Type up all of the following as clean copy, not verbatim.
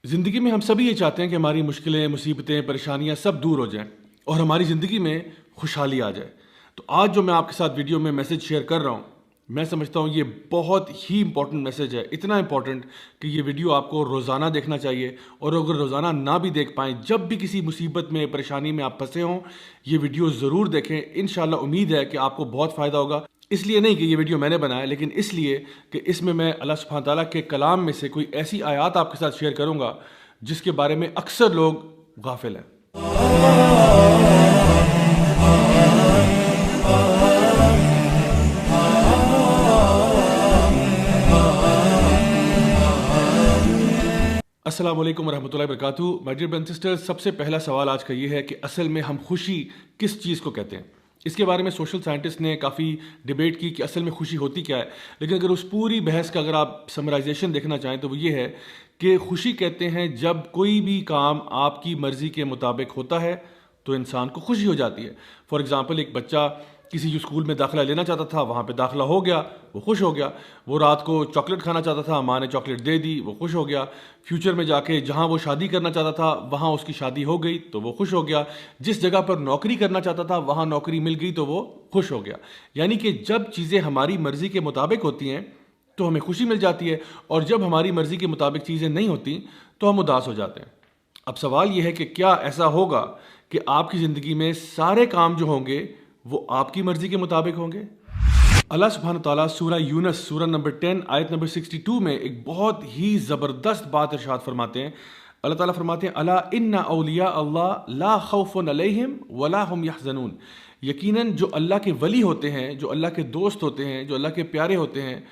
ज़िंदगी में हम सभी ये चाहते हैं कि हमारी मुश्किलें, मुसीबतें, परेशानियाँ सब दूर हो जाएं और हमारी ज़िंदगी में खुशहाली आ जाए। तो आज जो मैं आपके साथ वीडियो में मैसेज शेयर कर रहा हूँ, मैं समझता हूँ ये बहुत ही इंपॉर्टेंट मैसेज है। इतना इंपॉर्टेंट कि ये वीडियो आपको रोज़ाना देखना चाहिए, और अगर रोज़ाना ना भी देख पाएँ, जब भी किसी मुसीबत में, परेशानी में आप फंसे हों, ये वीडियो ज़रूर देखें। इंशाल्लाह उम्मीद है कि आपको बहुत फ़ायदा होगा। इसलिए नहीं कि ये वीडियो मैंने बनाया, लेकिन इसलिए कि इसमें मैं अल्लाह सुब्हान ताला के कलाम में से कोई ऐसी आयत आपके साथ शेयर करूंगा जिसके बारे में अक्सर लोग गाफिल हैं। अस्सलाम वालेकुम रहमतुल्लाहि वबरकातुहू। My dear brothers and sisters, सबसे पहला सवाल आज का ये है कि असल में हम खुशी किस चीज़ को कहते हैं। इसके बारे में सोशल साइंटिस्ट ने काफ़ी डिबेट की कि असल में खुशी होती क्या है। लेकिन अगर उस पूरी बहस का अगर आप समराइजेशन देखना चाहें तो वो ये है कि खुशी कहते हैं जब कोई भी काम आपकी मर्ज़ी के मुताबिक होता है तो इंसान को खुशी हो जाती है। फॉर एग्ज़ाम्पल, एक बच्चा किसी जो स्कूल में दाखिला लेना चाहता था, वहाँ पे दाखिला हो गया, वो खुश हो गया। वो रात को चॉकलेट खाना चाहता था, माँ ने चॉकलेट दे दी, वो खुश हो गया। फ्यूचर में जाके जहाँ वो शादी करना चाहता था वहाँ उसकी शादी हो गई तो वो खुश हो गया। जिस जगह पर नौकरी करना चाहता था वहाँ नौकरी मिल गई तो वो खुश हो गया। यानी कि जब चीज़ें हमारी मर्ज़ी के मुताबिक होती हैं तो हमें खुशी मिल जाती है, और जब हमारी मर्ज़ी के मुताबिक चीज़ें नहीं होती तो हम उदास हो जाते हैं। अब सवाल यह है कि क्या ऐसा होगा कि आपकी ज़िंदगी में सारे काम जो होंगे वो आपकी मर्ज़ी के मुताबिक होंगे? अल्लाह सुब्हान ताला सूरह यूनस सूरह नंबर 10 आयत नंबर 62 में एक बहुत ही ज़बरदस्त बात इरशाद फरमाते हैं। अल्लाह ताला फरमाते हैं, अला इन्ना औलिया अल्लाह ला खौफुन अलैहिम वला हुम यहज़नून। यकीनन जो अल्लाह के वली होते हैं, जो अल्लाह के दोस्त होते हैं, जो अल्लाह के प्यारे होते हैं,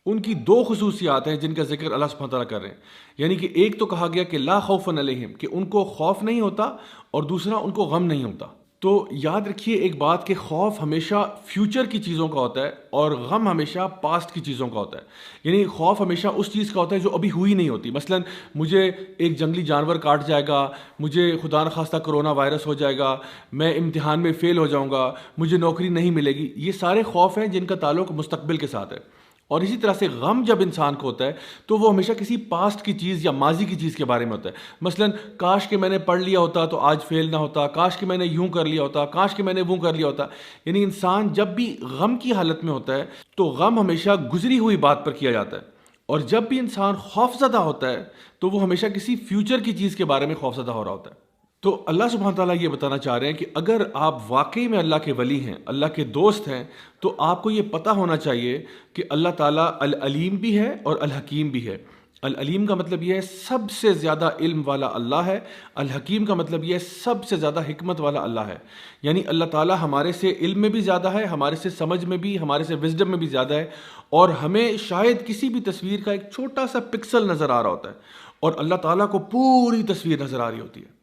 उनकी दो खुसूसियात हैं जिनका जिक्र अल्लाह सुब्हान ताला कर रहे हैं। यानी कि एक तो कहा गया कि ला खौफुन अलैहिम, कि उनको खौफ नहीं होता, और दूसरा उनको गम नहीं होता। तो याद रखिए एक बात कि खौफ हमेशा फ्यूचर की चीज़ों का होता है और गम हमेशा पास्ट की चीज़ों का होता है। यानी खौफ हमेशा उस चीज़ का होता है जो अभी हुई नहीं होती। मसलन मुझे एक जंगली जानवर काट जाएगा, मुझे खुदा न खास्ता कोरोना वायरस हो जाएगा, मैं इम्तिहान में फ़ेल हो जाऊंगा, मुझे नौकरी नहीं मिलेगी। ये सारे खौफ हैं जिनका ताल्लुक मुस्तकबिल के साथ है। और इसी तरह से गम जब इंसान को होता है तो वो हमेशा किसी पास्ट की चीज़ या माजी की चीज़ के बारे में होता है। मसलन काश कि मैंने पढ़ लिया होता तो आज फेल ना होता, काश कि मैंने यूं कर लिया होता, काश कि मैंने वो कर लिया होता। यानी इंसान जब भी गम की हालत में होता है तो गम हमेशा गुजरी हुई बात पर किया जाता है, और जब भी इंसान खौफज़दा होता है तो वो हमेशा किसी फ्यूचर की चीज़ के बारे में खौफज़दा हो रहा होता है। तो अल्लाह सुब्हान ताला ये बताना चाह रहे हैं कि अगर आप वाकई में अल्लाह के वली हैं, अल्लाह के दोस्त हैं, तो आपको ये पता होना चाहिए कि अल्लाह ताला अल अलीम भी है और अल हकीम भी है। अल अलीम का मतलब ये है सबसे ज़्यादा इल्म वाला अल्लाह है। अल हकीम का मतलब ये है सबसे ज़्यादा हिकमत वाला अल्लाह है। यानी अल्लाह ताला हमारे से इल्म में भी ज़्यादा है, हमारे से समझ में भी, हमारे से विजडम में भी ज़्यादा है, और हमें शायद किसी भी तस्वीर का एक छोटा सा पिक्सल नज़र आ रहा होता है और अल्लाह ताला को पूरी तस्वीर नज़र आ रही होती है।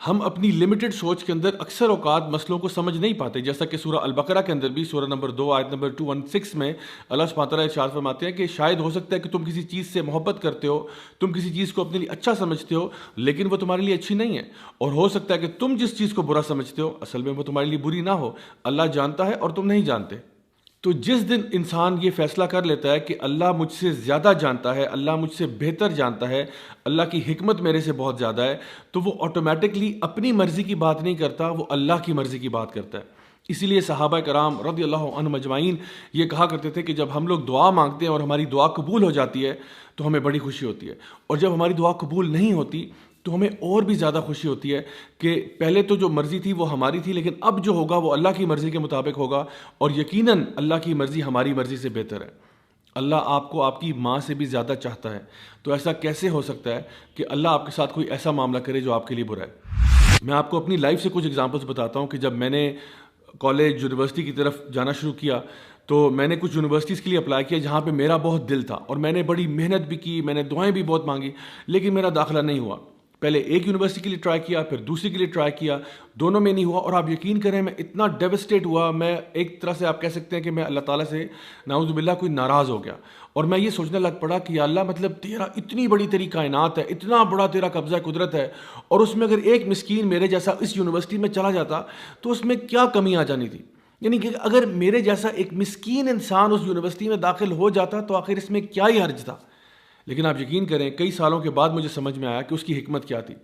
हम अपनी लिमिटेड सोच के अंदर अक्सर औकात मसलों को समझ नहीं पाते, जैसा कि सूरह अल बकरा के अंदर भी सूरह नंबर 2 आयत नंबर 216 में अल्लाह सुब्हान तआला इरशाद फरमाते हैं कि शायद हो सकता है कि तुम किसी चीज़ से मोहब्बत करते हो, तुम किसी चीज़ को अपने लिए अच्छा समझते हो, लेकिन वो तुम्हारे लिए अच्छी नहीं है। और हो सकता है कि तुम जिस चीज़ को बुरा समझते हो असल में वो तुम्हारे लिए बुरी ना हो। अल्लाह जानता है और तुम नहीं जानते। तो जिस दिन इंसान ये फैसला कर लेता है कि अल्लाह मुझसे ज़्यादा जानता है, अल्लाह मुझसे बेहतर जानता है, अल्लाह की हिकमत मेरे से बहुत ज़्यादा है, तो वो ऑटोमेटिकली अपनी मर्ज़ी की बात नहीं करता, वो अल्लाह की मर्ज़ी की बात करता है। इसीलिए सहाबा कराम रज़ियल्लाहु अन्हुम अजमाइन ये कहा करते थे कि जब हम लोग दुआ मांगते हैं और हमारी दुआ कबूल हो जाती है तो हमें बड़ी खुशी होती है, और जब हमारी दुआ कबूल नहीं होती तो हमें और भी ज़्यादा खुशी होती है कि पहले तो जो मर्ज़ी थी वो हमारी थी, लेकिन अब जो होगा वो अल्लाह की मर्ज़ी के मुताबिक होगा, और यकीनन अल्लाह की मर्ज़ी हमारी मर्ज़ी से बेहतर है। अल्लाह आपको आपकी माँ से भी ज़्यादा चाहता है, तो ऐसा कैसे हो सकता है कि अल्लाह आपके साथ कोई ऐसा मामला करे जो आपके लिए बुरा है। मैं आपको अपनी लाइफ से कुछ एग्जांपल्स बताता हूँ कि जब मैंने कॉलेज यूनिवर्सिटी की तरफ जाना शुरू किया तो मैंने कुछ यूनिवर्सिटीज़ के लिए अप्लाई किया जहाँ पे मेरा बहुत दिल था, और मैंने बड़ी मेहनत भी की, मैंने दुआएं भी बहुत मांगी, लेकिन मेरा दाखिला नहीं हुआ। पहले एक यूनिवर्सिटी के लिए ट्राई किया, फिर दूसरी के लिए ट्राई किया, दोनों में नहीं हुआ, और आप यकीन करें मैं इतना डेवस्टेट हुआ। मैं एक तरह से आप कह सकते हैं कि मैं अल्लाह ताला से नाउज़ुबिल्लाह कोई नाराज़ हो गया, और मैं ये सोचने लग पड़ा कि या अल्लाह मतलब तेरा इतनी बड़ी तेरी कायनात है, इतना बड़ा तेरा कब्ज़ा कुदरत है, और उसमें अगर एक मिस्कीन मेरे जैसा इस यूनिवर्सिटी में चला जाता तो उसमें क्या कमी आ जानी थी। यानी कि अगर मेरे जैसा एक मिस्कीन इंसान उस यूनिवर्सिटी में दाखिल हो जाता तो आखिर इसमें क्या ही हर्ज था। لیکن آپ یقین کریں کئی سالوں کے بعد مجھے سمجھ میں آیا کہ اس کی حکمت کیا تھی.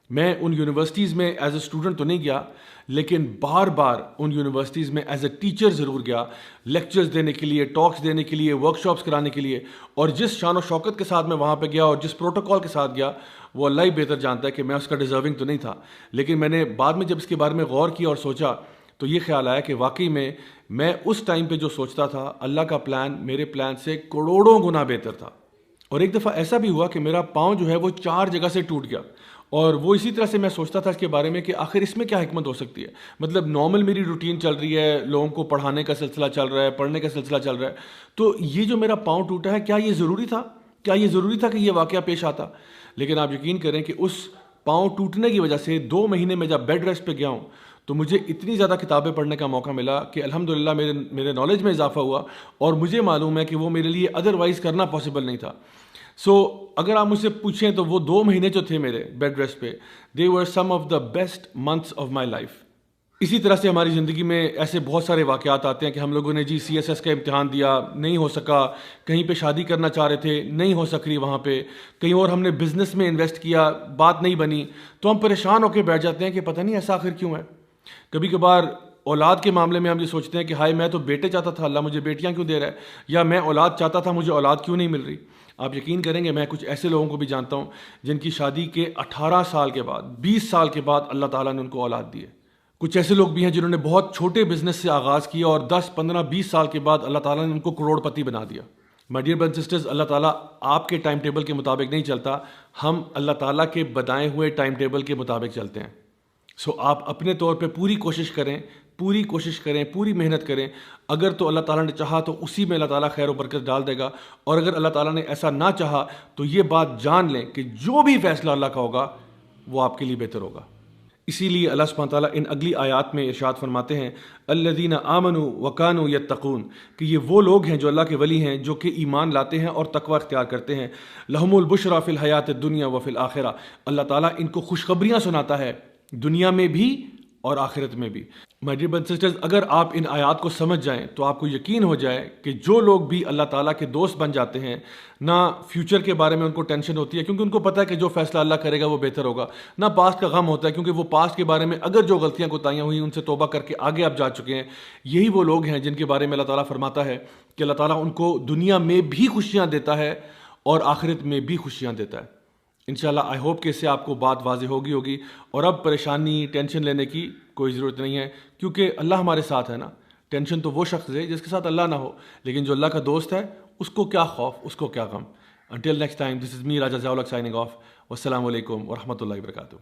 میں ان یونیورسٹیز میں ایز اے اسٹوڈنٹ تو نہیں گیا، لیکن بار بار ان یونیورسٹیز میں ایز اے ٹیچر ضرور گیا، لیکچرز دینے کے لیے، ٹاکس دینے کے لیے، ورک شاپس کرانے کے لیے. اور جس شان و شوکت کے ساتھ میں وہاں پہ گیا اور جس پروٹوکول کے ساتھ گیا، وہ اللہ ہی بہتر جانتا ہے کہ میں اس کا ڈیزرونگ تو نہیں تھا. لیکن میں نے بعد میں جب اس کے بارے میں غور کیا اور سوچا تو یہ خیال آیا کہ واقعی میں اس ٹائم پہ جو سوچتا تھا، اللہ کا پلان میرے پلان سے کروڑوں گنا بہتر تھا. اور ایک دفعہ ایسا بھی ہوا کہ میرا پاؤں جو ہے وہ 4 جگہ سے ٹوٹ گیا، اور وہ اسی طرح سے میں سوچتا تھا اس کے بارے میں کہ آخر اس میں کیا حکمت ہو سکتی ہے. مطلب نارمل میری روٹین چل رہی ہے، لوگوں کو پڑھانے کا سلسلہ چل رہا ہے، پڑھنے کا سلسلہ چل رہا ہے، تو یہ جو میرا پاؤں ٹوٹا ہے، کیا یہ ضروری تھا؟ کیا یہ ضروری تھا کہ یہ واقعہ پیش آتا؟ لیکن آپ یقین کریں کہ اس پاؤں ٹوٹنے کی وجہ سے 2 مہینے میں جب بیڈ ریسٹ پہ گیا ہوں تو مجھے اتنی زیادہ کتابیں پڑھنے کا موقع ملا کہ الحمدللہ میرے نالج میں اضافہ ہوا، اور مجھے معلوم ہے کہ وہ میرے لیے ادروائز کرنا پاسبل نہیں تھا. سو اگر آپ مجھ سے پوچھیں تو وہ 2 مہینے جو تھے میرے بیڈ ریسٹ پہ، they were some of the best months of my life. اسی طرح سے ہماری زندگی میں ایسے بہت سارے واقعات آتے ہیں کہ ہم لوگوں نے CSS کا امتحان دیا، نہیں ہو سکا، کہیں پہ شادی کرنا چاہ رہے تھے، نہیں ہو سک رہی وہاں پہ، کہیں اور ہم نے بزنس میں انویسٹ کیا، بات نہیں بنی، تو ہم پریشان ہو کے بیٹھ جاتے ہیں کہ پتہ نہیں ایسا آخر کیوں ہے. کبھی کبھار اولاد کے معاملے میں ہم یہ سوچتے ہیں کہ ہائے میں تو بیٹے چاہتا تھا، اللہ مجھے بیٹیاں کیوں دے رہا ہے، یا میں اولاد چاہتا تھا، مجھے اولاد کیوں نہیں مل رہی. آپ یقین کریں گے میں کچھ ایسے لوگوں کو بھی جانتا ہوں جن کی شادی کے 18 سال کے بعد، 20 سال کے بعد اللہ تعالیٰ نے ان کو اولاد دی ہے. کچھ ایسے لوگ بھی ہیں جنہوں نے بہت چھوٹے بزنس سے آغاز کیا اور 10 15 20 سال کے بعد اللہ تعالیٰ نے ان کو کروڑ پتی بنا دیا. مائی ڈیئر برادرز سسٹرز، اللہ تعالیٰ آپ کے ٹائم ٹیبل کے مطابق نہیں چلتا، ہم اللہ تعالیٰ کے بتائے ہوئے ٹائم ٹیبل کے مطابق چلتے ہیں. سو آپ اپنے طور پہ پوری کوشش کریں، پوری محنت کریں. اگر تو اللہ تعالیٰ نے چاہا تو اسی میں اللہ تعالیٰ خیر و برکت ڈال دے گا، اور اگر اللہ تعالیٰ نے ایسا نہ چاہا تو یہ بات جان لیں کہ جو بھی فیصلہ اللہ کا ہوگا وہ آپ کے لیے بہتر ہوگا. اسی لیے اللہ سبحانہ تعالیٰ ان اگلی آیات میں ارشاد فرماتے ہیں الذین آمنوا وکانوا یتقون، کہ یہ وہ لوگ ہیں جو اللہ کے ولی ہیں، جو کہ ایمان لاتے ہیں اور تقوی اختیار کرتے ہیں. لہم البشریٰ فی الحیات الدنیا وفی الآخرہ، اللہ تعالیٰ ان کو خوشخبریاں سناتا ہے دنیا میں بھی اور آخرت میں بھی. مائی ڈیئر برادرز سسٹرز، اگر آپ ان آیات کو سمجھ جائیں تو آپ کو یقین ہو جائے کہ جو لوگ بھی اللہ تعالیٰ کے دوست بن جاتے ہیں، نہ فیوچر کے بارے میں ان کو ٹینشن ہوتی ہے کیونکہ ان کو پتہ ہے کہ جو فیصلہ اللہ کرے گا وہ بہتر ہوگا، نہ پاسٹ کا غم ہوتا ہے کیونکہ وہ پاسٹ کے بارے میں اگر جو غلطیاں کوتاہیاں ہوئی ان سے توبہ کر کے آگے آپ جا چکے ہیں. یہی وہ لوگ ہیں جن کے بارے میں اللہ تعالیٰ فرماتا ہے کہ اللہ تعالیٰ ان کو دنیا میں بھی خوشیاں دیتا ہے اور آخرت میں بھی خوشیاں دیتا ہے. انشاءاللہ آئی ہوپ کہ اس سے آپ کو بات واضح ہوگی اور اب پریشانی ٹینشن لینے کی کوئی ضرورت نہیں ہے کیونکہ اللہ ہمارے ساتھ ہے نا. ٹینشن تو وہ شخص ہے جس کے ساتھ اللہ نہ ہو، لیکن جو اللہ کا دوست ہے اس کو کیا خوف، اس کو کیا غم. Until next time, this is me, Raja Zaulak, signing off. Wassalamu alaikum wa rahmatullahi wa barakatuh.